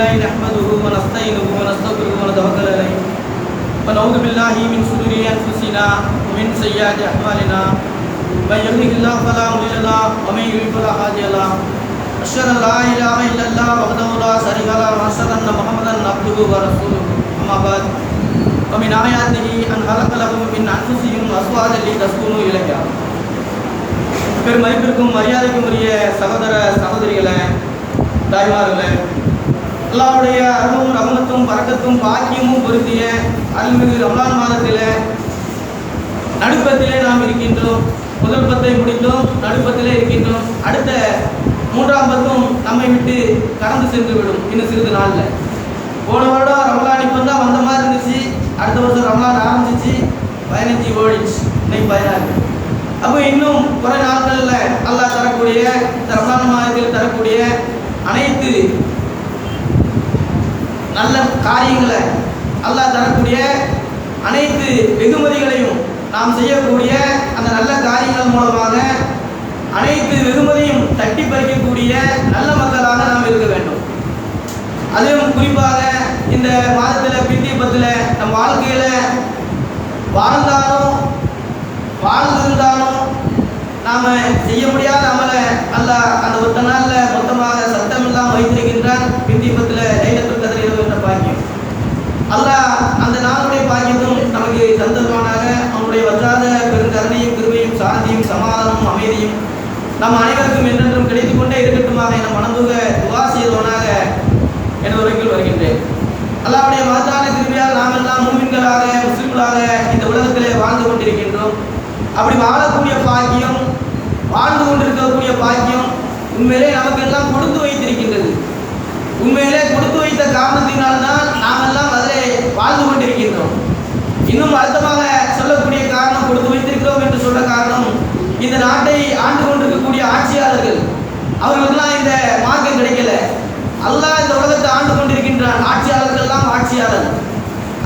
لله نحمده ونستعينه ونستغفره ونتوكل عليه ونعوذ بالله من شرور أنفسنا ومن سيئات أعمالنا من يهده الله فلا مضل له ومن يضلل فلا هادي له أشهد أن لا إله إلا الله وحده لا شريك له وأشهد أن محمدا عبده ورسوله أما بعد ومن آياته أن خلق لكم من أنفسكم أزواجا لتسكنوا إليها பெருமதிப்பிற்கும் மரியாதைக்கும் உரிய சகோதர சகோதரிகளே, தாய்மார்களே, அல்லாஹ்வுடைய அருளும் ரஹ்மத்தும் பரக்கத்தும் பாக்கியமும் பொருந்திய அருள்மிகு ரமலான் மாதத்திலே நடுப்பத்திலே நாம் இருக்கின்றோம். முதல் பத்தை முடித்தோம், நடுப்பத்திலே இருக்கின்றோம். அடுத்த மூன்றாம் பத்தும் நம்மை விட்டு கடந்து சென்று விடும் இன்னும் சிறிது நாளில். போன வருடம் ரமலான் இப்போ தான் வந்த மாதிரி இருந்துச்சு. அடுத்த வருஷம் ரமலான் ஆரம்பிச்சிச்சு, 15 ஓடிச்சு, இன்னைக்கு 16. அப்போ இன்னும் குறை நாட்களில் அல்லாஹ் தரக்கூடிய இந்த ரமலான் மாதத்தில் தரக்கூடிய அனைத்து நல்ல காரியங்களை, அல்லாஹ் தரக்கூடிய அனைத்து வெகுமதிகளையும் நாம் செய்யக்கூடிய அந்த நல்ல காரியங்கள் மூலமாக அனைத்து வெகுமதியும் தட்டி பறிக்கக்கூடிய நல்ல மக்களாக நாம் இருக்க வேண்டும். அதுவும் குறிப்பாக இந்த மாதத்தில் பிந்திய பத்தில் நம் வாழ்க்கையில் வாழ்ந்திருந்தாலும் நாம் செய்ய முடியாத அமலை அல்லாஹ் அந்த ஒத்த நாளில் மொத்தமாக சத்தம் இல்லாமல் வைத்திருக்கின்றான். பிந்திய பத்தில் லைலத்துல் கத்ர் இரவு என்ற பாக்கியம் அல்லாஹ் அந்த நாளுடைய பாக்கியத்தும் நமக்கு தந்தருவானாக. அவனுடைய வற்றாத பெருங்கருணையும் கிருபையும் சாந்தியும் சமாதானமும் அமைதியும் நம் அனைவருக்கும் என்றென்றும் கிடைத்து கொண்டே இருக்கட்டுமாக என மனதுக துவா செய்தவனாக என உரைக்கில் வருகின்றேன். அல்லாஹ்வுடைய மகத்தான கிருபையால் நாம் எல்லாம் மூமின்களாக முஸ்லிம்களாக இந்த உலகத்திலே வாழ்ந்து கொண்டிருக்கின்றோம். அப்படி வாழக்கூடிய பாக்கியம், வாழ்ந்து கொண்டிருக்கக்கூடிய பாக்கியம் உண்மையிலே நமக்கெல்லாம் கொடுத்து வைத்திருக்கின்றது. உண்மையிலே கொடுத்து வைத்த காரணத்தினால்தான் நாம் எல்லாம் அதிலே வாழ்ந்து கொண்டிருக்கின்றோம். இன்னும் அர்த்தமாக சொல்லக்கூடிய காரணம், கொடுத்து வைத்திருக்கிறோம் என்று சொல்ற காரணம், இந்த நாட்டை ஆண்டு கொண்டிருக்கக்கூடிய ஆட்சியாளர்கள் அவர்களுக்கெல்லாம் இந்த மார்க்கம் கிடைக்கல. அல்லாஹ் இந்த உலகத்தை ஆண்டு கொண்டிருக்கின்றான். ஆட்சியாளர்கள் எல்லாம் ஆட்சியாளர்.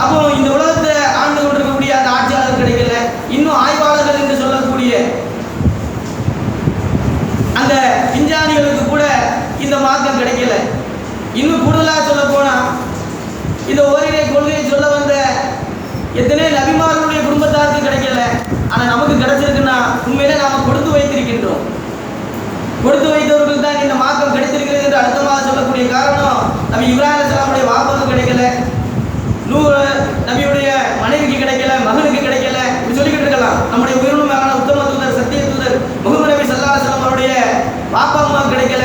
அப்போ இந்த உலகத்தை ஆண்டு கொண்டிருக்கக்கூடிய அந்த ஆட்சியாளர் கிடைக்கல. இன்னும் ஆய்வாளர்கள் என்று சொல்லக்கூடிய அந்த விஞ்ஞானிகளுக்கு கூட இந்த மார்க்கம் கிடைக்கல. இன்னும் கூடுதலாக சொல்ல போனா இந்த ஓரிரை கொள்கையை சொல்ல வந்த எத்தனை நபிமார்களுடைய குடும்பத்தாருக்கு கிடைக்கல. ஆனால் நமக்கு கிடைச்சிருக்குன்னா உண்மையிலே நாம கொடுத்து வைத்திருக்கின்றோம். கொடுத்து வைத்தவர்கள் தான் இந்த மார்க்கம் கிடைத்திருக்கிறது என்று அர்த்தமாக சொல்லக்கூடிய காரணம், நபி இப்ராஹிம் அலைஹிஸ்ஸலாமுடைய வாப்பாவுக்கு கிடைக்கல, நபியுடைய மனைவிக்கு கிடைக்கல, மகனுக்கு கிடைக்கல, இப்படி சொல்லிக்கிட்டு இருக்கலாம். நம்முடைய உயிரினும் மேலான உத்தம தூதர் சத்திய தூதர் முஹம்மது நபி ஸல்லல்லாஹு அலைஹி வஸல்லம் அவருடைய பாப்பா அம்மாவுக்கு கிடைக்கல,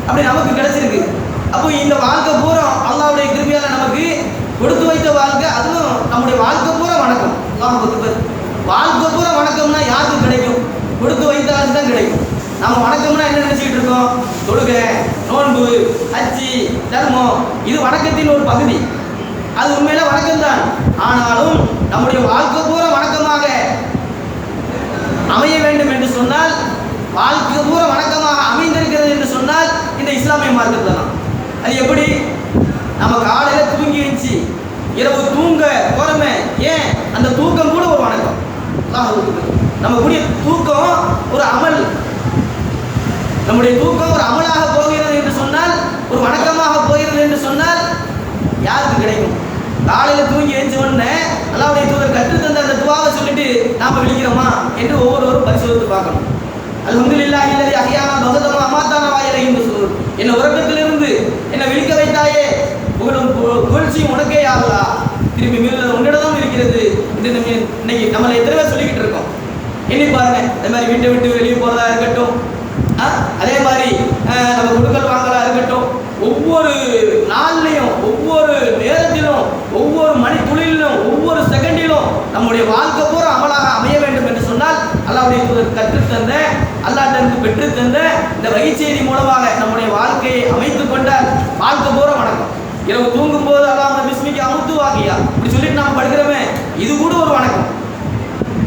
அப்படி நமக்கு கிடைச்சிருக்கு. அப்போ இந்த வாழ்க்கை பூரா அல்லாஹ்வுடைய கிருபையால நமக்கு கொடுத்து வைத்த வாழ்க்கை, அதுவும் நம்முடைய வாழ்க்கை பூரா வணக்கம். அல்லாஹ் அக்பர். வாழ்க்கை பூரா வணக்கம்னா யாருக்கு கிடைக்கும்? கொடுத்து வைத்தாலும் தான் கிடைக்கும். நம்ம வணக்கம்னா என்ன நினைச்சிட்டு இருக்கோம்? தொழுகை, நோன்பு, ஹஜ்ஜி, தர்மம், இது வணக்கத்தின் ஒரு பகுதி. அது உண்மையில வணக்கம் தான். ஆனாலும் நம்முடைய வாழ்க்கை பூரா வணக்கமாக அமைய வேண்டும் என்று சொன்னால், வாழ்க்கை பூரா வணக்கமாக அமைந்திருக்கிறது என்று சொன்னால் இந்த இஸ்லாமிய மார்க்கத்தை தான். அது எப்படி? நம்ம காலையில் தூங்கி எழுந்துச்சு இரவு தூங்க போறோமே, ஏன் அந்த தூக்கம் கூட ஒரு வணக்கம். நம்ம கூடிய தூக்கம் ஒரு அமல், நம்முடைய தூக்கம் ஒரு அமலாக போகிறது என்று சொன்னால், ஒரு வணக்கமாக போகிறது என்று சொன்னால் யாருக்கு கிடைக்கும்? காலையில் தூங்கி எழுந்த உடனே அல்லாஹ்வுடைய தூதர் கற்றுத்தந்த அந்த துவாவை சொல்லிட்டு நாம விழிக்கிறோமா என்று ஒவ்வொருவரும் பரிசோதித்து பார்க்கணும். அல்ஹம்துலில்லாஹி அல்லதி அஹ்யானா பஅதமா அமாத்தானா வ இலைஹி நுஷூர். என்னை உறக்கத்திலிருந்து என்னை விழிக்க வைத்தாயே, புகழ்ச்சியும் உனக்கே யா அல்லாஹ், திரும்பி மீறுதல் உன்னிடம் இருக்கிறது என்று இன்னைக்கு நம்மளை எத்தனை பேர் சொல்லிக்கிட்டு இருக்கோம். எண்ணி பாருங்க. அதே மாதிரி வீட்டை விட்டு வெளியே போறதா இருக்கட்டும், அதே மாதிரி நம்ம கொடுக்கல் வாங்கலா இருக்கட்டும், ஒவ்வொரு நாள்லையும், ஒவ்வொரு நேரத்திலும், ஒவ்வொரு மணி துளியிலும், ஒவ்வொரு செகண்டிலும் நம்முடைய வாழ்க்கை பூரா அமலாக அமைய வேண்டும் என்று சொன்னால் அல்லாஹ்வுடைய தூதர் கற்றுத்தந்த, அல்லாஹ்விடமிருந்து பெற்றுத்தந்த இந்த வகைச்செய்தி மூலமாக நம்முடைய வாழ்க்கையை அமைத்துக் கொண்டால் வாழ்க்கை பூரா வணக்கம். இரவு தூங்கும் போது அல்லாஹ் பிஸ்மிக்கு அமுத்து வாக்கியா இப்படி சொல்லிட்டு நாம் படுக்கிறோமே, இது கூட ஒரு வணக்கம்.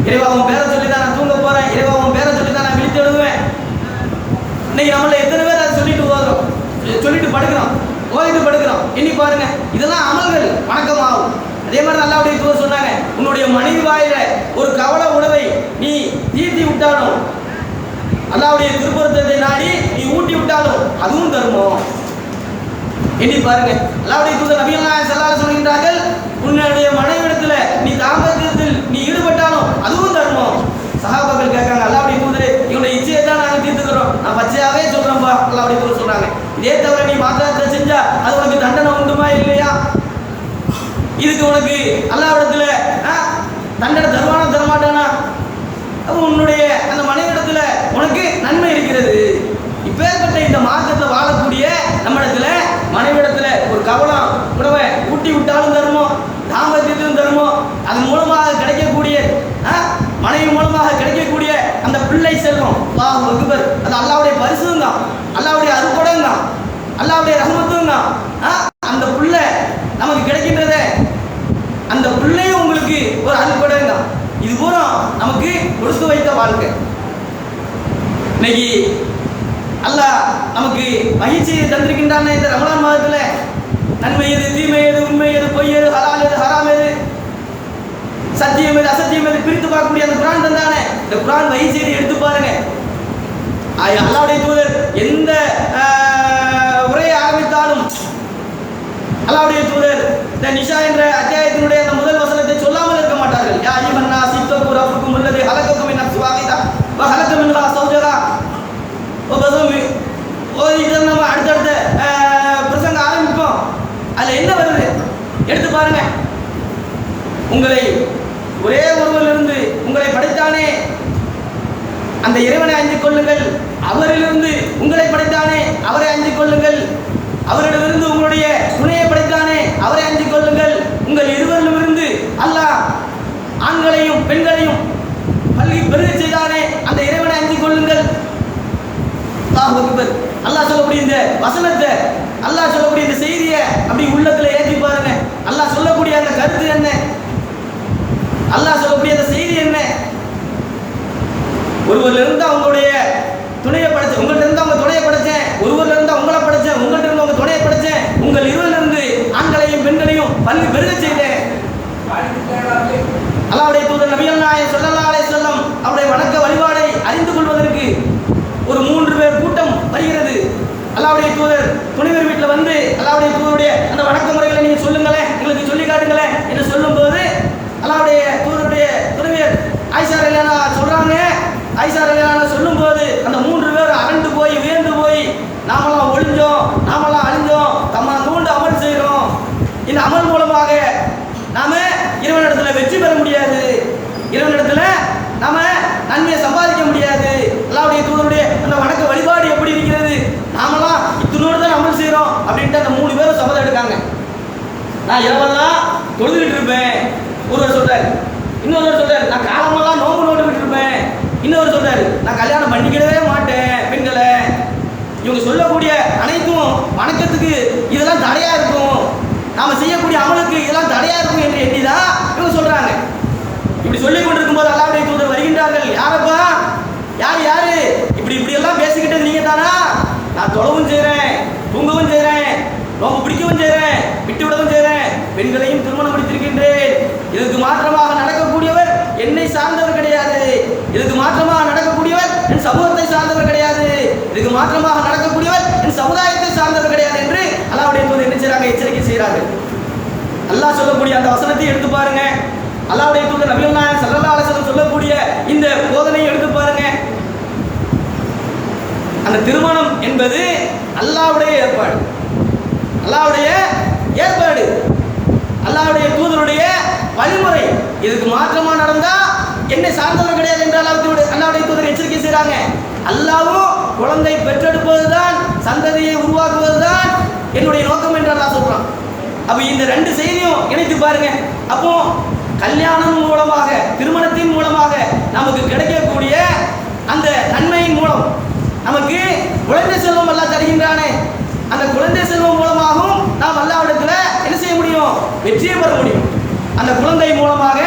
இறைவா உன் பேரை சொல்லி தான் நான் தூங்க போறேன், இறைவா உன் பேரை சொல்லி தான் நான் விழித்து எழுதுவேன். இன்னைக்கு நம்மள எத்தனை பேர் அதை சொல்லிட்டு ஓதுறோம், சொல்லிட்டு படுக்கிறோம், ஓதிட்டு படுக்கிறோம். எண்ணி பாருங்க, இதெல்லாம் அமல்கள் வணக்கமாகும். அதே மாதிரி அல்லாஹ்வுடைய தூதர் சொன்னாங்க, உன்னுடைய மனைவி வாயில ஒரு கவலை உணவை நீ தீர்த்தி விட்டாலும், அல்லாஹ்வுடைய திருப்பொருத்தத்தை நாடி நீ ஊட்டி விட்டாலும் அதுவும் தர்மம். எண்ணி பாருங்க. அல்லாஹ்வுடைய தூதர் நபிகள் நாயகம் ஸல்லல்லாஹு அலைஹி சொல்கின்றார்கள், உன்னுடைய மனைவிடத்துல நீ தாம்பத்தியத்தில் நீ ஈடுபட்டாலும் அதுவும் தர்மம். சஹாபாக்கள் கேட்காங்க, அல்லாஹ்வுடைய தூதரே இவனுடைய இச்சையை தான் நாங்கள் தீர்த்துக்கிறோம், நான் பச்சையாவே சொல்றோம்பா. அல்லாஹ்வுடைய தூதர் சொல்றாங்க, இதே தவிர நீ மாத்திரத்தை செஞ்சா அது உனக்கு தண்டனை உண்டுமா இல்லையா? இதுக்கு உனக்கு அல்லாஹ்விடத்துல தண்டனை தருவானா தரமாட்டானா? உன்னுடைய அந்த மனைவிடத்துல உனக்கு நன்மை இருக்கிறது. இப்பேற்பட்ட இந்த மார்க்கத்தில் வாழக்கூடிய நம்மிடத்துல மனைவிடத்துல ஒரு கவனம் உணவை ஊட்டி விட்டாலும் தருமம், தாம்பத்தியத்திலும் தருமம். அதன் மூலமாக கிடைக்கக்கூடிய மனைவி மூலமாக கிடைக்கக்கூடிய அந்த பிள்ளை செல்வம், அல்லாஹ் அக்பர், அது அல்லாஹ்வுடைய பரிசும் தான், அல்லாஹ்வுடைய அருட்கொடையும் தான், அல்லாஹ்வுடைய ரஹ்மத்தும் தான். அந்த பிள்ளை நமக்கு கிடைக்கின்றத அந்த பிள்ளையும் உங்களுக்கு ஒரு அருட்கொடை தான். இது பூரா நமக்கு கொடுத்து வைத்த வாழ்க்கை. இன்னைக்கு அல்லாஹ் நமக்கு மகிழ்ச்சியை தந்திருக்கின்றான இந்த ரமலான் மாதத்துல நன்மை எது, தீமை எது, உண்மை எது, பொய் எது, ஹலால் எது, ஹராம் எது, சத்தியம் எது, அசத்தியம் எது பிரித்து பார்க்கக்கூடிய அந்த குர்ஆன் தந்தானே. இந்த குர்ஆன் மகிழ்ச்சியை எடுத்து பாருங்க. அல்லாஹ்வுடைய தூதர் எந்த உரையை ஆரம்பித்தாலும் அல்லாஹ்வுடைய தூதர் இந்த நிஷா என்ற அத்தியாயத்தினுடைய அந்த முதல் வசனத்தை சொல்லாமல் இருக்க மாட்டார்கள். யா அய்யுஹன் நாஸ் இத்தகு ரப்பக்கும் அல்லதி ஹலகக்கும் மின் நஃப்ஸின் வாஹிதா வ ஹலக மின்ஹா ஸௌஜஹா வ பஸமி. இதை நம்ம அடுத்தடுத்த பிரசங்க ஆரம்பிப்போம். அதில் என்ன வருது எடுத்து பாருங்க. உங்களை ஒரே ஒருவரிலிருந்து உங்களை படைத்தானே அந்த இறைவனை அஞ்சிக் கொள்ளுங்கள். அவரிலிருந்து உங்களை படைத்தானே அவரை அஞ்சிக் கொள்ளுங்கள். அவரிடமிருந்து உங்களுடைய துணையை படைத்தானே அவரை அஞ்சிக் கொள்ளுங்கள். உங்கள் இருவரிலுமிருந்து அல்லாஹ் ஆண்களையும் பெண்களையும் பல்கி பெருக செய்தானே அந்த இறைவனை அஞ்சிக் கொள்ளுங்கள். அல்லாஹ் அக்பர். அல்லாஹ் சொல்லக்கூடிய இந்த வசனத்தை, அல்லாஹ் சொல்லக்கூடிய இந்த செய்தியை அப்படி உள்ளத்துல ஏற்றி பாருங்க. அல்லாஹ் சொல்லக்கூடிய அந்த கருத்து என்ன, அல்லாஹ் சொல்லக்கூடிய அந்த செய்தி என்ன? ஒருவர்ல இருந்து அவங்களுடைய துணையை படைச்சேன், உங்கள்ட்ட இருந்து அவங்க துணையை படைச்சேன், ஒருவர்ல இருந்து உங்களை படைச்சேன், உங்கள்ட்ட இருந்து அவங்க துணையை படைச்சேன், உங்கள் இருவரில் இருந்து ஆண்களையும் பெண்களையும் பல்கி பெருக செய்தேன். அல்லாஹ்வுடைய தூதர் நபிகள் நாயகம் ஸல்லல்லாஹு அலைஹி வஸல்லம் அவருடைய வணக்க வழிபாடை அறிந்து கொள்வதற்கு ஒரு 3 பேர் கூட்டம் வருகிறது. அல்லாஹ்வுடைய தூதர் துணைவர் வீட்டில் வந்து அல்லாஹ்வுடைய தூதருடைய அந்த வணக்க முறைகளை நீங்க சொல்லுங்களேன், எங்களுக்கு சொல்லி காட்டுங்களேன் என்று சொல்லும்போது அல்லாஹ்வுடைய தூதருடைய துணைவர் ஆயிஷா ரலியல்லாஹு அன்ஹா சொல்றாங்க. ஆயிஷா ரலியல்லாஹு அன்ஹா சொல்லும்போது அந்த 3 பேர் அரண்டு போய் வியந்து போய், நாமெல்லாம் ஒளிஞ்சோம், நாமெல்லாம் அழிஞ்சோம், நம்ம தூண்டு அமல் செய்கிறோம், இந்த அமல் மூலமாக நாம இறைவனிடத்துல வெற்றி பெற முடியாது, இறைவனிடத்துல நாம நன்மையை சம்பாதிக்க முடியாது. அல்லாஹ்வுடைய தூதருடைய அந்த வணக்க வழிபாடு எப்படி இருக்கிறது, நாமெல்லாம் இத்தனோடு தான் அமல் செய்கிறோம் அப்படின்ட்டு அந்த 3 பேரும் சபதம் எடுக்காங்க. நான் இரவெல்லாம் தொழுதுகிட்டு இருப்பேன் ஒருவர் சொல்றாரு. இன்னொருவர் சொல்றாரு, நான் காலமெல்லாம் நோம்பு நோட்டுக்கிட்டு இருப்பேன். இன்னொரு சொல்றாரு, நான் கல்யாணம் பண்ணிக்கிடவே மாட்டேன் பெண்களை. இவங்க சொல்லக்கூடிய அனைத்தும் வணக்கத்துக்கு இதெல்லாம் தடையா இருக்கும், நாம செய்யக்கூடிய அமலுக்கு இதெல்லாம் தடையா இருக்கும் என்று எண்ணிதான் இவங்க சொல்றாங்க. இப்படி சொல்லிக் கொண்டிருக்கும் போது அல்லாஹ்வுடைய தூதர் வருகின்றார்கள். யாரப்பா, யாரு இப்படி இப்படி எல்லாம் பேசிக்கிட்டது நீங்க தானா? நான் தொழவும் செய்றேன், தூங்கவும் செய்றேன், நோம்பு பிடிக்கவும் செய்றேன், விட்டு விடவும் செய்றேன், பெண்களையும் திருமணம் முடித்திருக்கின்றேன். இதுக்கு மாற்றமாக நடக்கக்கூடியவர் என்னை சார்ந்தவர் கிடையாது, இதுக்கு மாற்றமாக நடக்கக்கூடியவர் என் சமூகத்தை சார்ந்தவர் கிடையாது, இதுக்கு மாற்றமாக நடக்கக்கூடியவர் என் சமுதாயத்தை சார்ந்தவர் கிடையாது என்று அல்லாஹ்வுடைய தூதர் என்ன செய்றாங்க, எச்சரிக்கை செய்கிறார்கள். அல்லாஹ் சொல்லக்கூடிய அந்த வசனத்தை எடுத்து பாருங்க. அல்லாஹ்வுடைய தூதர் நபிகள் நாயகம் ஸல்லல்லாஹு அலைஹி வஸல்லம் சொல்லக்கூடிய இந்த போதனையை எடுத்து பாருங்க. அந்த திருமணம் என்பது அல்லாஹ்வுடைய ஏற்பாடு, அல்லாஹ்வுடைய ஏற்பாடு, அல்லாஹ்வுடைய தூதருடைய வழிமுறை. இதுக்கு மாற்றமா நடந்தா என்னை சார்ந்தவர் கிடையாது என்று அல்லாஹ்வுடைய தூதர் எச்சரிக்கை செய்றாங்க. அல்லாஹ்வும் குழந்தை பெற்றெடுப்பதுதான், சந்ததியை உருவாக்குவதுதான் என்னுடைய நோக்கம் என்று அல்லாஹ் சொல்றான். அப்ப இந்த 2 செய்தியும் இணைத்து பாருங்க. அப்போ கல்யாணம் மூலமாக, திருமணத்தின் மூலமாக நமக்கு கிடைக்கக்கூடிய அந்த நன்மையின் மூலம் நமக்கு குழந்தை செல்வம் அல்லாஹ் தருகின்றானே, அந்த குழந்தை செல்வம் மூலமாகவும் நாம் அல்லாஹ்விடத்துல என்ன செய்ய முடியும், வெற்றியை பெற முடியும். அந்த குழந்தை மூலமாக,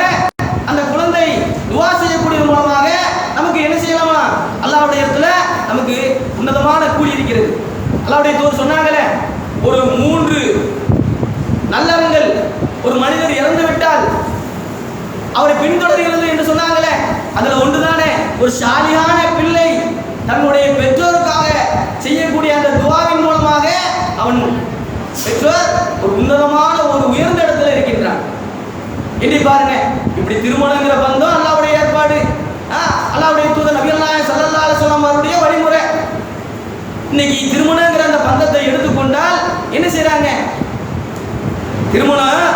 அந்த குழந்தை துஆ செய்யக்கூடிய மூலமாக நமக்கு என்ன செய்யலாமா, அல்லாஹ்வுடைய இடத்துல நமக்கு உன்னதமான கூலி இருக்கிறது. அல்லாஹ்வுடைய தூதர் சொன்னாங்களே, ஒரு 3 நல்லறங்கள் ஒரு மனிதர் இறந்து விட்டால் அவரை பின்தொடர்கிறது என்று சொன்னாங்களே, அதுல ஒன்றுதானே ஒரு சாலியான பிள்ளை தன்னுடைய பெற்றோருக்காக செய்யக்கூடிய அந்த துஆவின் மூலமாக அவன் பெற்றோர் ஒரு உன்னதமான ஒரு உயர்ந்த இடத்துல இருக்கின்றார். எண்ணி பாருங்க, இப்படி திருமணங்கிற பந்தம் அல்லாஹ்வுடைய ஏற்பாடு, அல்லாஹ்வுடைய தூதர் நபிகள் நாயகம் ஸல்லல்லாஹு அலைஹி வஸல்லம் அவருடைய வழிமுறை. இன்னைக்கு திருமணங்கிற அந்த பந்தத்தை எடுத்துக்கொண்டால் என்ன செய்றாங்க? திருமணம்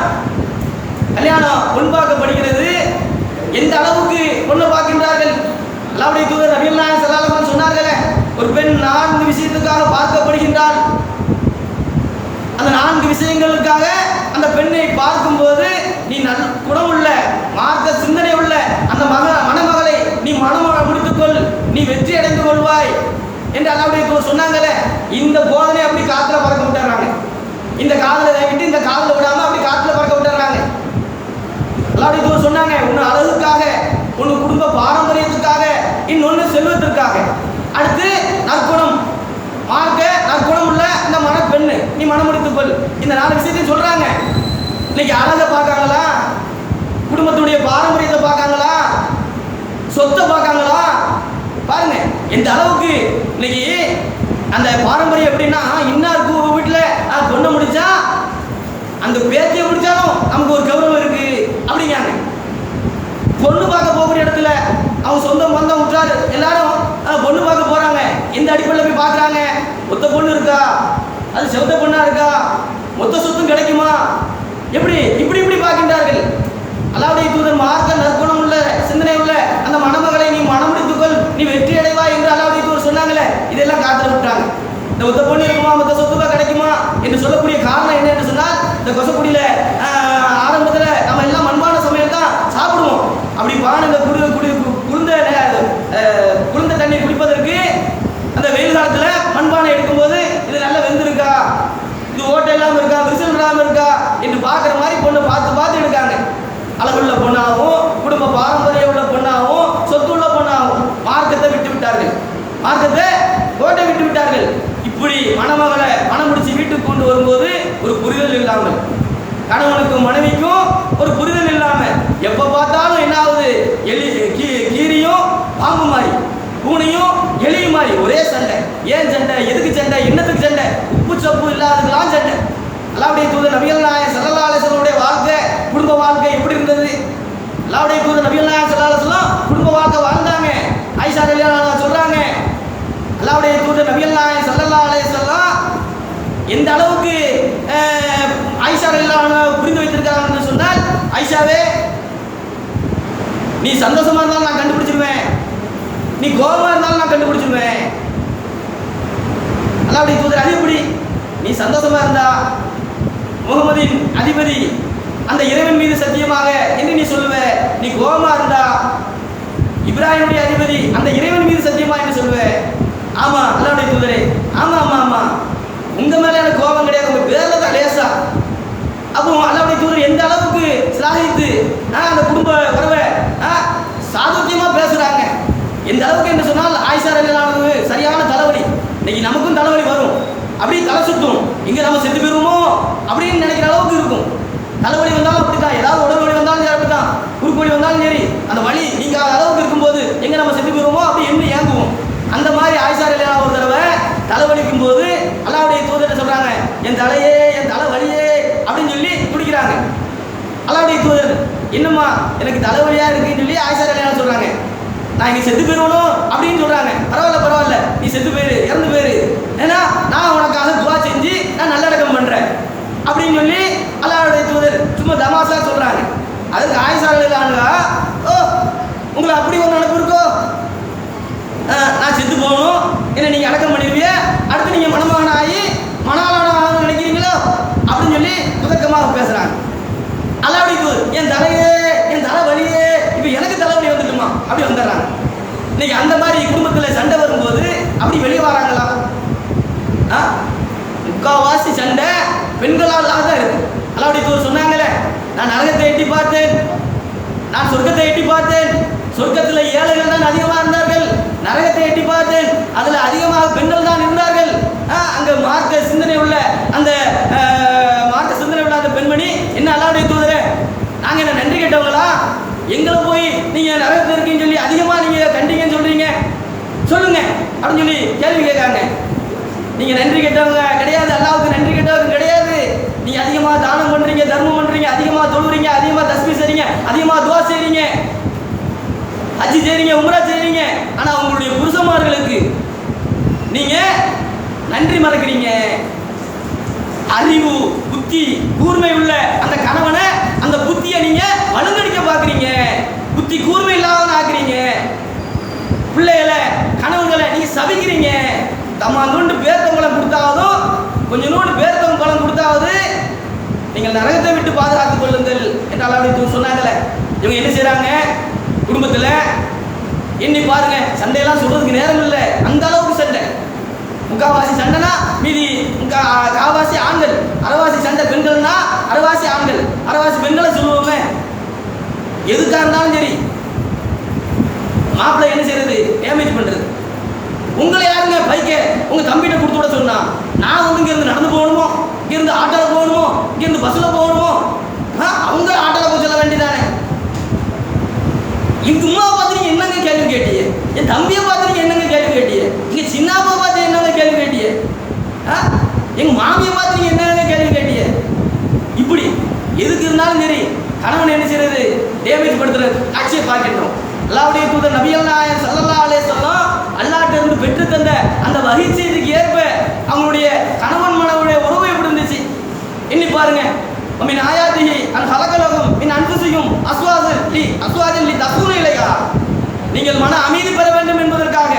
கல்யாணம் பொன் பார்க்கப்படுகிறது. எந்த அளவுக்கு பொண்ணை பார்க்கின்றார்கள்? அல்லாஹ்வுடைய தூதர் நபிகள் நாயகம் ஸல்லல்லாஹு அலைஹி வஸல்லம் சொன்னார்களே, ஒரு பெண் 4 விஷயத்துக்காக பார்க்கப்படுகின்றாள். அந்த 4 விஷயங்களுக்காக அந்த பெண்ணை பார்க்கும்போது நீ குணமுள்ள மார்க்க சிந்தனை உள்ள அந்த மணமகளை நீ மணமகள் முடித்துக்கொள், நீ வெற்றி அடைந்து கொள்வாய் என்று அல்லாஹ்வுடைய தூதர் சொன்னாங்களே. இந்த போதனை அப்படி காத்துல பறக்க விட்டுறாங்க. இந்த காதலை விட்டு இந்த காதலை விடாம அப்படி காத்துல பறக்க விட்டுறாங்க. அல்லாஹ்வுடைய தூதர் சொன்னாங்க, ஒன்று அழகுக்காக, ஒன்று குடும்ப பாரம்பரியத்துக்காக, இன்னொன்று செல்வத்திற்காக, அடுத்து நற்குணம், மார்க்க நற்குணம் உள்ள இந்த மணப்பெண்ணு நீ மனம் முடித்துக்கொள். இந்த 4 விஷயத்தையும் சொல்றாங்க. இன்னைக்கு அழகை பார்க்காங்களா? குடும்பத்துடைய பாரம்பரியத்தை பார்க்காங்களா? சொத்தை பார்க்காங்களா? பாருங்க எந்த அளவுக்கு இன்னைக்கு அந்த பாரம்பரியம் எப்படின்னா, இன்னாருக்கு வீட்டில் பொண்ணை முடிச்சா அந்த பேத்தியை முடிச்சாலும் நமக்கு ஒரு கௌரவம் இருக்கு அப்படிங்காங்க. பொண்ணு பார்க்க போகிற இடத்துல அவங்க சொந்த பந்தம் விட்டாரு எல்லாரும் பொண்ணு பார்க்க போறாங்க. எந்த அடிப்படையில் போய் பார்க்குறாங்க? மொத்த பொண்ணு இருக்கா, அது செவத்த பொண்ணா இருக்கா, மொத்த சொத்தும் கிடைக்குமா, எப்படி இப்படி இப்படி பார்க்கின்றார்கள். அல்லாஹ்வுடைய தூதர் மார்க்க நற்குணம் உள்ள சிந்தனை உள்ள அந்த மணமகளை நீ மனம் முடித்துக்கொள், நீ வெற்றி அடைவாய் என்று அல்லாஹ்வுடைய தூதர் சொன்னாங்களே. இதெல்லாம் காத்துல விட்டாங்க. இந்த மொத்த பொண்ணு இருக்குமா, மொத்த சொத்துக்கா கிடைக்குமா என்று சொல்லக்கூடிய காரணம் என்ன என்று சொன்னால், இந்த கொசக்குடியில ஆரம்பத்தில் நம்ம எல்லாம் மண்பான சமையல் தான் சாப்பிடுவோம். அப்படி பானையில் குளிர்ந்த தண்ணீர் குடிப்பதற்கு அந்த வெயில் காலத்தில் மண்பானை எடுக்கும்போது இது நல்லா வெந்திருக்கா, இது ஓட்டை இல்லாமல் இருக்கா, விரிசல் இல்லாமல் இருக்கா என்று பார்க்குற மாதிரி பொண்ணை பார்த்து பார்த்து எடுக்காங்க. அழகுள்ள பொண்ணாகவும் குடும்ப பாரம்பரியம் உள்ள பொண்ணாகவும் சொத்து உள்ள பொண்ணாகவும் மார்க்கத்தை விட்டு விட்டார்கள், மார்க்கத்தை கோட்டை விட்டு விட்டார்கள். இப்படி மணமகளை மனம் முடிச்சு வீட்டுக்கு கொண்டு வரும்போது ஒரு புரிதல் இல்லாமல், கணவனுக்கும் மனைவிக்கும் ஒரு புரிதல் இல்லாமல், எப்போ பார்த்தாலும் என்ன ஆகுது? கீரியும் பாம்பு மாதிரி, பூனையும் எலியும் மாதிரி ஒரே சண்டை. ஏன் சண்டை? எதுக்கு சண்டை? என்னத்துக்கு சண்டை? உப்பு சப்பு இல்லாததுலாம் சண்டை. அல்லாஹ்வுடைய தூதர் நபிகள் நாயகம் ஸல்லல்லாஹு அலைஹி வஸல்லம் வாழ்க்கை, குடும்ப வாழ்க்கை எப்படி இருந்தது? அல்லாஹ்வுடைய தூதர் நபிகள் நாயகம் ஸல்லல்லாஹு அலைஹி வஸல்லம் குடும்ப வாழ்க்கை வாழ்ந்தாங்க. ஆயிஷா ரலியல்லாஹு அன்ஹா சொல்றாங்க, அல்லாஹ்வுடைய தூதர் நபிகள் நாயகம் ஸல்லல்லாஹு அலைஹி வஸல்லம் எந்த அளவுக்கு ஆயிஷா ரலியல்லாஹு அன்ஹா புரிந்து வைத்திருக்கிறாங்கன்னு சொன்னால், ஆயிஷாவே நீ சந்தோஷமா இருந்தாலும் நான் கண்டுபிடிச்சிருவேன், நீ கோபமா இருந்தாலும் நான் கண்டுபிடிச்சிருவேன். அல்லாஹ்வுடைய தூதர் அது எப்படி? நீ சந்தோஷமா இருந்தா முகமதின் அதிபதி அந்த இறைவன் மீது சத்தியமாக என்று நீ சொல்லுவ, நீ கோபமா இருந்தா இப்ராஹிமுடைய அதிபதி அந்த இறைவன் மீது சத்தியமா என்று சொல்லுவ. ஆமா அல்லாஹ்வுடைய தூதரே, ஆமா ஆமா ஆமா, உங்க மேல எனக்கு கோபம் கிடையாது, உங்க பேர்ல தான் லேசா. அப்போ அல்லாஹ்வுடைய தூதர் எந்த அளவுக்கு சிலாகித்து அந்த குடும்ப உறவை சாதுரியமா பேசுறாங்க. எந்த அளவுக்கு என்று சொன்னால், ஆயிஷா ரலியல்லாஹு அன்ஹா சரியான தலைவலி. இன்னைக்கு நமக்கும் தலைவலி வரும், அப்படி தலை சுத்தும், இங்க நம்ம செத்து போயிருவோமோ அப்படின்னு நினைக்கிற அளவுக்கு இருக்கும். தலைவலி வந்தாலும் அப்படித்தான், ஏதாவது உடல் வலி வந்தாலும் சரி அப்படித்தான், குறுக்கு வலி வந்தாலும் சரி, அந்த வலி நீங்க அளவுக்கு இருக்கும்போது எங்க நம்ம செத்து போயிருவோமோ அப்படி எண்ணி ஏங்குவோம். அந்த மாதிரி ஆயிஷா ரலியல்லாஹு அன்ஹா ஒரு தடவை தலைவலிக்கும் போது அல்லாஹ்வுடைய தூதர் சொல்றாங்க, என் தலையே, என் தலை வலியே அப்படின்னு சொல்லி துடிக்கிறாங்க. அல்லாஹ்வுடைய தூதர், என்னம்மா எனக்கு தலைவலியா இருக்குன்னு சொல்லி ஆயிஷா ரலியல்லாஹு அன்ஹா சொல்றாங்க. நான் இங்கே செத்து போயிடணும் அப்படின்னு சொல்றாங்க. பரவாயில்ல பரவாயில்ல, நீ செத்து போயிரு, இறந்து போயிரு, ஏன்னா நான் உனக்காக துவா செஞ்சு நான் நல்லடக்கம் பண்றேன் அப்படின்னு சொல்லி அல்லாஹ்வுடைய தூதர் சும்மா தமாஷா சொல்றாங்க. அதுக்கு ஆயிஷா ரலியல்லாஹு அன்ஹா, ஓ உங்களை அப்படி ஒரு நினைப்பு இருக்கோ, நான் செத்து போகணும், என்ன நீங்க அடக்கம் பண்ணிடுவீங்க, அடுத்து நீங்க மணமகன் ஆகி மணாளனாக நினைக்கிறீங்களோ அப்படின்னு சொல்லி முதக்கமாக பேசுறாங்க. அல்லாஹ்வுடைய தூதர், என் தலையே, என் தலை வலியே, இப்போ எனக்கு தலைவலி வந்துட்டுமா அப்படி வந்துடுறாங்க. இன்னைக்கு அந்த மாதிரி குடும்பத்தில் சண்டை வரும்போது அப்படி வெளியே வராங்களா? முக்கால்வாசி சண்டை பெண்களால் தான் இருக்கு. அல்லாஹ்வுடைய தூதர் சொன்னாங்களே, நான் நரகத்தை எட்டி பார்த்தேன், நான் சொர்க்கத்தை எட்டி பார்த்தேன், சொர்க்கத்தில் ஏழைகள் தான் அதிகமாக இருந்தார்கள், நரகத்தை எட்டி பார்த்தேன், அதில் அதிகமாக பெண்கள் தான் இருந்தார்கள். அங்கே மார்க்க சிந்தனை உள்ள அந்த மார்க்க சிந்தனை உள்ள அந்த பெண்மணி, என்ன அல்லாஹ்வுடைய தூதரே, நாங்கள் என்ன நன்றி கேட்டவங்களா? எங்களை போய் நீங்கள் நரகத்தில் இருக்கீங்கன்னு சொல்லி அதிகமாக நீங்கள் கண்டீங்கன்னு சொல்கிறீங்க, சொல்லுங்க அப்படின்னு சொல்லி கேள்வி கேட்காங்க. நீங்கள் நன்றி கேட்டவங்க கிடையாது, அல்லாஹ்வுக்கு நன்றி கேட்டவங்க கிடையாது. நீங்க அதிகமா தானம் பண்றீங்க, தர்மம் பண்றீங்க, அதிகமா தொழுறீங்க, அதிகமா தஸ்பீஹ் செய்றீங்க, அதிகமா துஆ செய்றீங்க, ஹஜ் செய்றீங்க, உம்ரா செய்றீங்க. ஆனா உங்களுடைய புருஷமார்களுக்கு நீங்க நன்றி மறக்கிறீங்க. அறிவு புத்தி கூர்மை உள்ள அந்த கணவனை, அந்த புத்தியை நீங்க வலுங்கடிக்க பாக்குறீங்க, புத்தி கூர்மை இல்லாதவன ஆக்குறீங்க. பிள்ளைகளை கணவன்களை நீங்க சபிக்கிறீங்க. தம்மாந்தோண்டு பேர்த்தவங்களை கொடுத்தாவது, கொஞ்சம் நோண்டு பேர்த்தவங்க பழம் கொடுத்தாவது நீங்கள் நரகத்தை விட்டு பாதுகாத்துக் கொள்ளுங்கள் என்று அல்லாஹ் சொன்னாங்கல்ல. இவங்க என்ன செய்றாங்க? குடும்பத்தில் எண்ணி பாருங்க, சண்டையெல்லாம் சொல்றதுக்கு நேரம் இல்லை, அந்த அளவுக்கு சண்டை. முக்காவாசி சண்டைனா மீதி காவாசி ஆண்கள், அரைவாசி சண்டை பெண்கள்னா அரைவாசி ஆண்கள், அரைவாசி பெண்களை சொல்லுவோமே. எதுக்காக இருந்தாலும் சரி மாப்பிள்ளை என்ன செய்யறது? டேமேஜ் பண்றது. உங்களை யாருங்க பைக்க உங்க தம்பிகிட்ட கொடுத்து விட சொன்னா? நான் வந்து இங்க இருந்து நடந்து போகணுமோ, இங்க இருந்து ஆட்டோல போகணுமோ, இங்க இருந்து பஸ்ல போகணுமோ? அவங்க ஆட்டோல போக சொல்ல வேண்டியதானே? எங்க உமாவை பார்த்து நீங்க என்னங்க கேள்வி கேட்டீங்க? என் தம்பியை பார்த்து நீங்க என்னங்க கேள்வி கேட்டீங்க? இங்க சின்னாப்பா பார்த்து என்னங்க கேள்வி கேட்டீங்க? எங்க மாமியை பார்த்து நீங்க என்னங்க கேள்வி கேட்டீங்க? இப்படி எதுக்கு இருந்தாலும் சரி கணவன் என்ன செய்யறது? டேமேஜ் படுத்துறது காட்சியை பார்க்கின்றோம். அல்லாஹ்வுடைய தூதர் நபிகள் நாயகம் ஸல்லல்லாஹு அலைஹி வஸல்லம் அல்லாஹ்ட்ட இருந்து பெற்று தந்த அந்த வஹீ செய்திக்கு ஏற்ப அவங்களுடைய கணவன் மனைவியுடைய உறவு எப்படி இருந்துச்சு எண்ணி பாருங்க. மின் ஆயாத்திஹி அன் ஹலகலகும் மின் அன்ஃபுசிஹிம் அஸ்வாஜன் லி தஸ்குனு இலைஹா. நீங்கள் மன அமைதி பெற வேண்டும் என்பதற்காக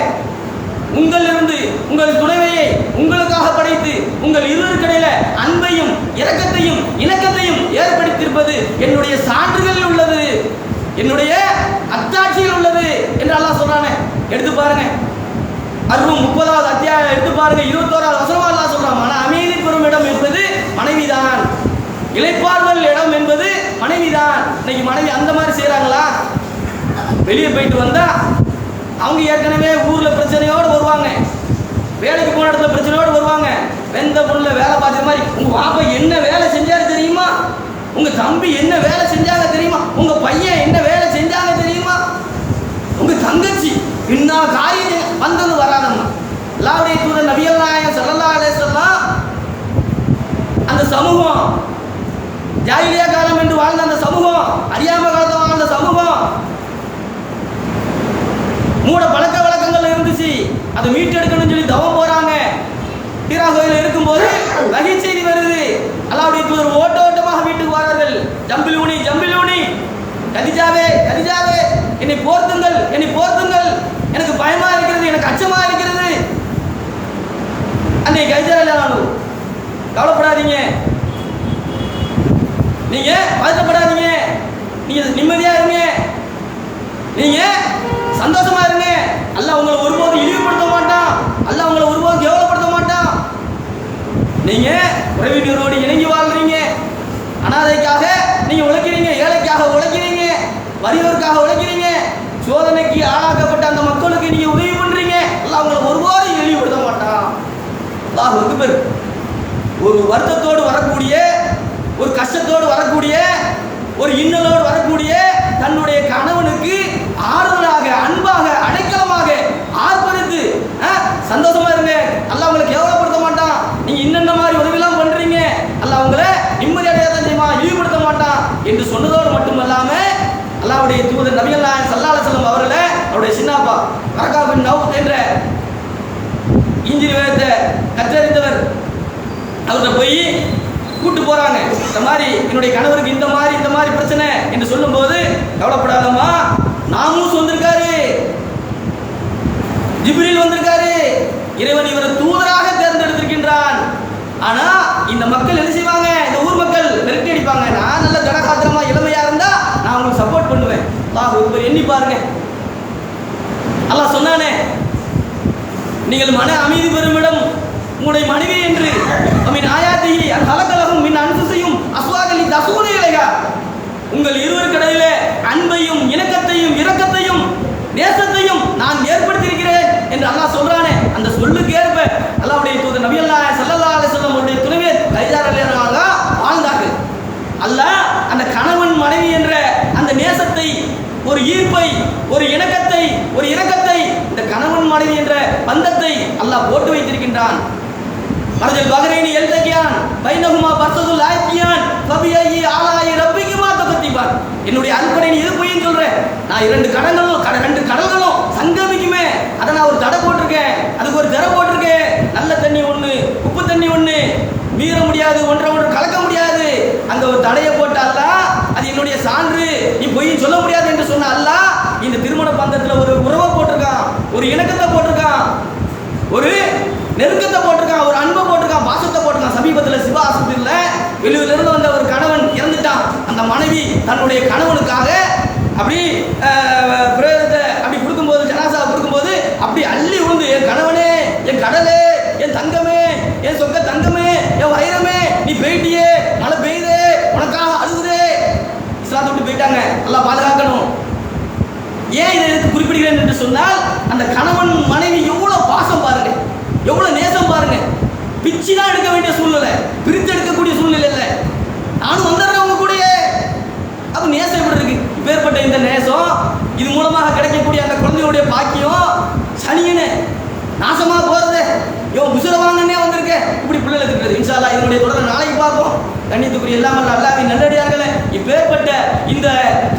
உங்களிலிருந்து உங்கள் துணைவையை உங்களுக்காக படைத்து உங்கள் இருவருக்கிடையில அன்பையும் இரக்கத்தையும் இணக்கத்தையும் ஏற்படுத்தியிருப்பது என்னுடைய சான்றுகளில் உள்ளது, என்னுடைய அத்தாட்சியில் உள்ளது என்று அல்லாஹ் சொல்றானே. எடுத்து பாருங்க, அர்ரும் 30வது அத்தியாயம் எடுத்து பாருங்க, 21வது வசனம் அல்லாஹ் சொல்றான், மன அமைதி பெறும் இடம் என்பது மனைவிதான், இளைப்பாறுதல் இடம் என்பது மனைவிதான். இன்னைக்கு மனைவி அந்த மாதிரி செய்யறாங்களா? வெளியே போயிட்டு வந்தா அவங்க ஏற்கனவே ஊர்ல பிரச்சனையோடு வருவாங்க, வேலைக்கு போன இடத்துல பிரச்சனையோடு வருவாங்க. வெந்த பொண்ணுல வேலை பார்த்த மாதிரி, உங்க பாப்பா என்ன வேலை செஞ்சாரு தெரியுமா? உங்க தம்பி என்ன வேலை செஞ்சாங்க தெரியுமா? உங்க பையன் என்ன வேலை செஞ்சாங்க தெரியுமா? உங்க தங்கச்சி என்ன காரியம் வந்தது வராதம்மா. அல்லாஹ்வுடைய தூதர் நபிகள் நாயகம் ஸல்லல்லாஹு அலைஹி வஸல்லம் அந்த சமூகம் ஜாஹிலியா காலம் என்று வாழ்ந்த அந்த சமூகம், அறியாம காலத்தில் வாழ்ந்த சமூகம், மூட பழக்க வழக்கங்கள் இருந்துச்சு. அதை மீட்டெடுக்கணும்னு சொல்லி தவம் போறாங்க. ஹீரா கோயிலில் இருக்கும்போது வஹீ செய்தி வருது. அல்லாஹ்வுடைய தூதர் ஓட்ட ஓட்டமாக வீட்டுக்கு வரார்கள். ஜம்பிலூனி ஜம்பிலூனி, கதிஜாவே கதிஜாவே, என்னை போர்த்துங்கள் என்னை போர்த்துங்கள், எனக்கு பயமா இருக்கிறது, எனக்கு அச்சமா இருக்கிறது. அன்னை கதிஜா இல்லாலும் கவலைப்படாதீங்க, நீங்க பதட்டப்படாதீங்க, நீங்க நிம்மதியா இருங்க, நீங்க சந்தோஷமா இருங்க. அல்லாஹ் உங்களை ஒருபோதும் இழிவுபடுத்த மாட்டான், அல்லாஹ் உங்களை ஒருபோதும் கேவலப்படுத்த மாட்டான். நீங்க உறவினரோடு இணங்கி வாழ்றீங்க, அனாதைக்காக நீங்க உழைக்கிறீங்க, ஏழைக்காக உழைக்கிறீங்க, வறியோருக்காக உழைக்கிறீங்க, சோதனைக்கு ஆளாக்கப்பட்ட அந்த மக்களுக்கு நீங்க உதவி பண்றீங்க. அல்லாஹ் உங்களை ஒருபோதும் இழிவுபடுத்த மாட்டான். அல்லாஹ் அக்பர். ஒரு வருத்தத்தோடு வரக்கூடிய, ஒரு கஷ்டத்தோடு வரக்கூடிய, ஒரு இன்னலோடு வரக்கூடிய தன்னுடைய கணவனுக்கு ஆறுதலாக அன்பாக அடைக்கலமாக ஆர்ப்பரித்து சந்தோஷமா இருங்க, அல்லாஹ் உங்களை கேவலப்படுத்த மாட்டான். நீங்க இன்னென்ன மாதிரி உதவியெல்லாம் பண்றீங்க, அல்லாஹ் உங்களை நிம்மதி அடையாதான் செய்வான், இழிவுபடுத்த மாட்டான் என்று சொன்னதோடு மட்டுமல்லாம அல்லாஹ்வுடைய தூதர் நபிகள் நாயகம் ஸல்லல்லாஹு அலைஹி வஸல்லம் அவர்களை அவருடைய சின்னாப்பா வரகா பின் நௌஃப் என்ற இன்ஜில் வேதத்தை கற்றறிந்தவர் அவர்கிட்ட போய் கூட்டு போறாங்க. இந்த மாதிரி என்னுடைய கணவருக்கு இந்த மாதிரி பிரச்சனை என்று சொல்லும் போது, கவலைப்படாதம்மா, நாமூஸ் வந்திருக்காரு, ஜிப்ரீல் வந்திருக்காரு, இறைவன் இவரை தூதராக தேர்ந்தெடுத்திருக்கின்றான். ஆனா இந்த மக்கள் என்ன செய்வாங்க? இந்த ஊர் மக்கள் விரட்டி அடிப்பாங்க. நான் நல்ல கடகாத்திரமா இளமையா இருந்தா நான் உங்களுக்கு சப்போர்ட் பண்ணுவேன். அல்லாஹ் எண்ணி பாருங்க. அல்லாஹ் சொன்னானே, நீங்கள் மன அமைதி பெறுமிடம் உங்களுடைய மனைவி என்று. மின் ஆயாத்திஹி அன் ஹலகலகும் மின் அன்ஃபுசிஹிம் அஸ்வாஜன் லி தஸ்குனு இலைஹா. உங்கள் இருவருக்கிடையில அன்பையும் இணக்கத்தையும் இரக்கத்தையும் நேசத்தையும் நான் ஏற்படுத்தியிருக்கிறேன் என்று அல்லாஹ் சொல்றானே. அந்த சொல்லுக்கு ஏற்ப அல்லாஹ்வுடைய தூதர் நபிகள் நாயகம் ஸல்லல்லாஹு அலைஹி வஸல்லம் அவருடைய துணைவியர் கதீஜா ரலியல்லாஹு அன்ஹா வாழ்ந்தார்கள். அல்லாஹ் அந்த கணவன் மனைவி என்ற அந்த நேசத்தை, ஒரு ஈர்ப்பை, ஒரு இணக்கத்தை, ஒரு இரக்கத்தை, இந்த கணவன் மனைவி என்ற பந்தத்தை அல்லாஹ் போட்டு வைத்திருக்கின்றான். மரஜல் பகரைனி எல்தகியான் பைனஹுமா பர்சதுல் லாக்கியான் ஃபபியி ஆலாயி ரப்பிகுமா தகத்திபான். என்னுடைய அல்பனை நீ எது பொய்ன்னு சொல்ற? நான் ரெண்டு கடல்களும் சங்கமிக்குமே, அதை நான் ஒரு தடை போட்டிருக்கேன், அதுக்கு ஒரு திரை போட்டிருக்கேன். நல்ல தண்ணி ஒண்ணு, உப்பு தண்ணி ஒண்ணு, மீற முடியாது, ஒன்றை கலக்க முடியாது. அந்த ஒரு தடையை போட்ட அல்லாஹ் அது என்னுடைய சான்று, நீ பொய்ன்னு சொல்ல முடியாது என்று சொன்ன அல்லாஹ் இந்த திருமண பந்தத்தில் ஒரு உறவை போட்டிருக்கான், ஒரு இணக்கத்தை போட்டிருக்கான், ஒரு நெருக்கத்தை போட்டிருக்கான், ஒரு அன்பை போட்டிருக்கான், பாசத்தை போட்டிருக்கான். சமீபத்தில் சிவா ஆஸ்பத்திரியில் வெளியூரிலிருந்து வந்த ஒரு கணவன் இறந்துட்டான். அந்த மனைவி தன்னுடைய கணவனுக்காக அப்படி பிரேதத்தை அப்படி கொடுக்கும்போது, ஜனாசா கொடுக்கும்போது அப்படி அள்ளி விழுந்து, என் கணவனே, என் கடலே, என் தங்கமே, என் சொக்க தங்கமே, என் வைரமே, நீ போயிட்டியே, மழை பெய்யுதே, உனக்காக அழுகுதே. இஸ்லாத்தை விட்டு போயிட்டாங்க, நல்லா பாதுகாக்கணும். ஏன் இதை எடுத்து குறிப்பிடுகிறேன் என்று சொன்னால், அந்த கணவன் மனைவி எவ்வளவு பாசம் பாருங்க, எவ்வளவு நேசம் பாருங்க. பிச்சு தான் எடுக்க வேண்டிய சூழ்நிலை, பிரித்து எடுக்கக்கூடிய சூழ்நிலை இல்லை. நானும் வந்துடுறேன் உங்க கூட. அப்ப நேசம் எப்படி இருக்கு? இப்பேற்பட்ட இந்த நேசம், இது மூலமாக கிடைக்கக்கூடிய அந்த குழந்தைகளுடைய பாக்கியம் சனியனே நாசமா போறது. முசுர வாங்கன்னே வந்திருக்க, இப்படி பிள்ளைகள் இருக்கிறது. இன்ஷா அல்லாஹ் இதனுடைய தொடரை நாளைக்கு பார்ப்போம். கண்ணியத்துக்குரிய எல்லாமல் அல்லாஹ்வின் நல்லடியார்களே, இப்பேற்பட்ட இந்த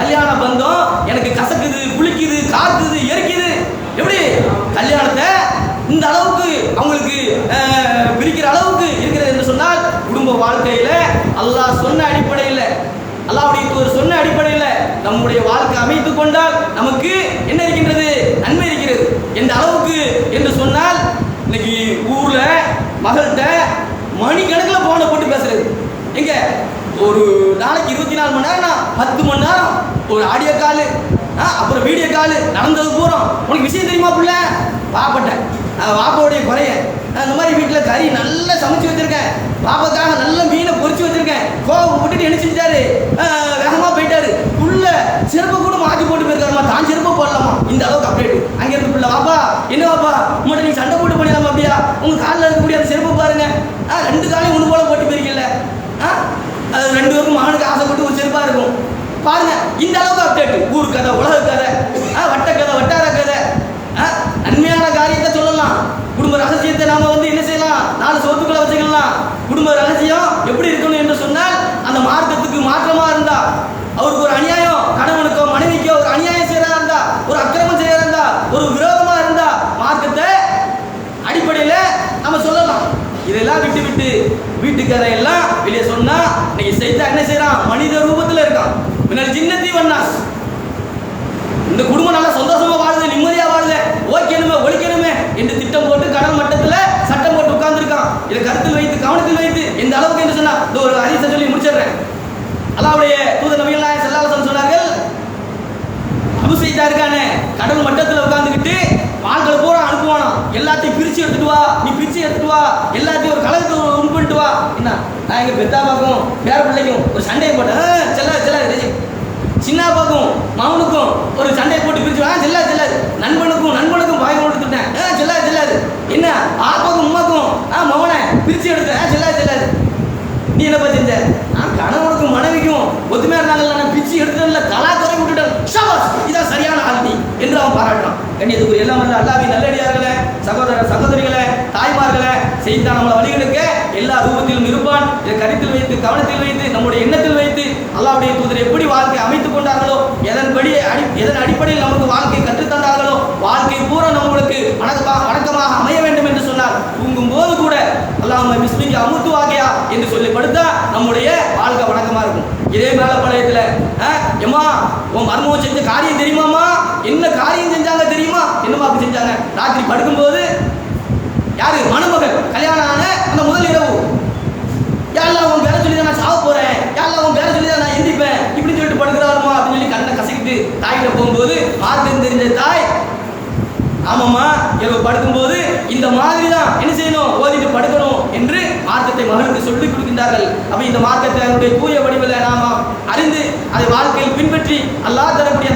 கல்யாண பந்தம் எனக்கு கசக்குது, புளிக்குது, காக்குது, எரிக்குது. எப்படி கல்யாணத்தை இந்த அளவுக்கு அவங்களுக்கு பிரிக்கிற அளவுக்கு இருக்கிறது என்று சொன்னால், குடும்ப வாழ்க்கையில அல்லாஹ் சொன்ன அடிப்படையில், அல்லாஹ்வுடைய தூதர் சொன்ன அடிப்படையில் நம்முடைய வாழ்க்கை அமைத்துக் கொண்டால் நமக்கு என்ன இருக்கின்றது? நன்மை இருக்கிறது. எந்த அளவுக்கு என்று சொன்னால், இன்னைக்கு ஊர்ல மகள்கிட்ட மணிக்கணக்கில் போனை போட்டு பேசுறது. எங்க ஒரு நாளைக்கு 24 மணி நேரம், 10 மணி நேரம் ஒரு ஆடியோ காலு, அப்புறம் வீடியோ காலு, நடந்தது பூரா. உனக்கு விஷயம் தெரியுமா புள்ள? பாப்பட்டேன், பாப்பாவுடைய குறைய, அந்த மாதிரி வீட்டில் கறி நல்லா சமைச்சு வச்சிருக்கேன், பாப்பாக்காக நல்ல மீனை பொறிச்சு வச்சிருக்கேன். கோவம் விட்டுட்டு என்ன செஞ்சாரு? வேகமாக போயிட்டாரு. புள்ள செருப்பை கூட மாற்றி போட்டு போயிருக்காருமா, தான் செருப்பை போடலாமா? இந்த அளவுக்கு அப்டேட். அங்கே இருந்து பிள்ளை, வாப்பா என்ன வாப்பா உங்கள்கிட்ட நீ சண்டை போட்டு பண்ணிடலாமா? அப்படியா? உங்கள் காலில் இருக்கக்கூடிய அந்த செருப்பை பாருங்க, 2 காலையும் ஒன்று போல போட்டு போயிருக்கல. அது 2 பேருக்கும் மகனுக்கு ஆசைப்பட்டு ஒரு செருப்பா இருக்கும் பாருங்க. இந்த அளவுக்கு அப்டேட். ஊர் கதை, உலக கதை, வட்ட கதை, வட்டார கதை, நன்மையான காரியத்தை சொல்லலாம். குடும்ப ரகசியத்தை நாம என்ன செய்யலாம்? 4 சோத்துக்களை வச்சுக்கலாம். குடும்ப ரகசியம் எப்படி இருக்கணும் என்று சொன்னால், அந்த மார்க்கத்துக்கு மாற்றமா இருந்தா, அவருக்கு ஒரு அநியாயம், கணவனுக்கோ மனைவிக்கோ ஒரு அநியாயம் செய்யறதா இருந்தா, ஒரு அக்கிரமம் செய்யறதா இருந்தா, ஒரு விரோதமா இருந்தா, மார்க்கத்தை அடிப்படையில நம்ம சொல்லலாம். இதெல்லாம் விட்டு விட்டு வீட்டுக்கதையெல்லாம் வெளியே சொன்னா, இன்னைக்கு செய்தா என்ன செய்யறான்? மனித ரூபத்தில் இருக்கான். முன்னாடி ஜின்னத்தி வண்ணாஸ். இந்த குடும்பம் நல்லா சந்தோஷமா வாழுது, நிம்மதியா வாழுது, ஓகேனுமே ஒழிக்கணுமே என்று திட்டம் போட்டு கடல் மட்டத்தில் சட்டம் போட்டு உட்கார்ந்துருக்கான். இதை கருத்தில் வைத்து, கவனத்தில் வைத்து, எந்த அளவுக்கு என்று சொன்னா, இந்த ஒரு ஹதீஸை சொல்லி முடிச்சிடுறேன். அல்லாஹ்வுடைய தூதர் நபிகள் நாயகம் ஸல்லல்லாஹு அலைஹி வஸல்லம் சொன்னார்கள், அபூ ஸைதா இருக்கானே, கடல் மட்டத்தில் உட்கார்ந்துக்கிட்டு ஆட்களை பூரா அனுப்புவானா, எல்லாத்தையும் பிரிச்சு எடுத்துட்டு வா, நீ பிரிச்சு எடுத்துட்டு வா, எல்லாத்தையும் ஒரு கலருக்கு உண்டு பண்ணிட்டு வா. என்ன, நான் எங்க பெத்தாப்பாக்கும் பேர பிள்ளைக்கும் ஒரு சண்டையை போட்டேன், செல்லாது. சின்னாப்பாக்கும் மகனுக்கும் ஒரு சண்டையை போட்டு பிரிச்சு செல்லாது. நண்பனுக்கும் பாய் கொடுத்துட்டேன், செல்லாது. என்ன, ஆப்பாக்கும் உமாக்கும் மகனை பிரிச்சு எடுத்தேன், செல்லாது. நீ என்னப்பா செஞ்ச? நான் கணவனுக்கும் மனைவிக்கும் ஒத்துமையா இருந்தாங்கல்ல, நான் பிரிச்சு எடுத்ததில்ல, கலாத்துறை விட்டுட்டேன். ஷாபாஸ், இதான் சரியான ஆள்வி என்று அவன் பாராட்டான். கண்ணியத்துக்குரிய எல்லாம் வந்து அல்லாஹ்வின் நல்லடியார்களே, சகோதர சகோதரிகளே, தாய்மார்களே, செய்தான் நம்மளை வழிகளுக்கு எல்லா ரூபத்திலும் இருப்பான். இதை கருத்தில் வைத்து, கவனத்தில் வைத்து, நம்முடைய எண்ணத்தில் வைத்து, அல்லாஹ்வுடைய தூதர் எப்படி வாழ்க்கை அமைத்துக் கொண்டார்களோ, எதன் அடிப்படையில் நமக்கு வாழ்க்கை கற்றுத்தந்தார்களோ, வாழ்க்கை பூரா நம்மளுக்கு வணக்கமாக அமைய வேண்டும் என்று சொன்னார். தூங்கும் போது கூட அல்லாஹ்வும்ம பிஸ்மிக அமுத்து வாகியா என்று சொல்லி படுத்தா நம்முடைய வாழ்க்கை வணக்கமா இருக்கும். இதே மேல பழையத்துல எம்மா உன் மர்மம் செஞ்ச காரியம் தெரியுமாமா? என்ன காரியம் செஞ்சாங்க தெரியுமா? என்னமா செஞ்சாங்க? ராத்திரி படுக்கும்போது யாரு? மணமகள் கல்யாணம் ஆன அந்த முதல் இரவு, யாரெல்லாம் உன் பேர சொல்லி தான் நான் சாவ போறேன், யாரெல்லாம் உன் பேர சொல்லி தான் நான் எந்திப்பேன், இப்படின்னு சொல்லிட்டு படுக்கிறாருமா அப்படின்னு சொல்லி கண்ணை கசக்கிட்டு தாயிட்ட போகும்போது மார்க்கம் தெரிஞ்ச தாய், ஆமாம்மா இரவு படுக்கும்போது இந்த மாதிரி தான் என்ன செய்யணும், ஓதிட்டு படுக்கணும் என்று மார்க்கத்தை மகளுக்கு சொல்லிக் கொடுக்கின்றார்கள். அப்ப இந்த மார்க்கத்தை தூய வடிவில் நாம அறிந்து அதை வாழ்க்கையில் பின்பற்றி அல்லாஹ் தரக்கூடிய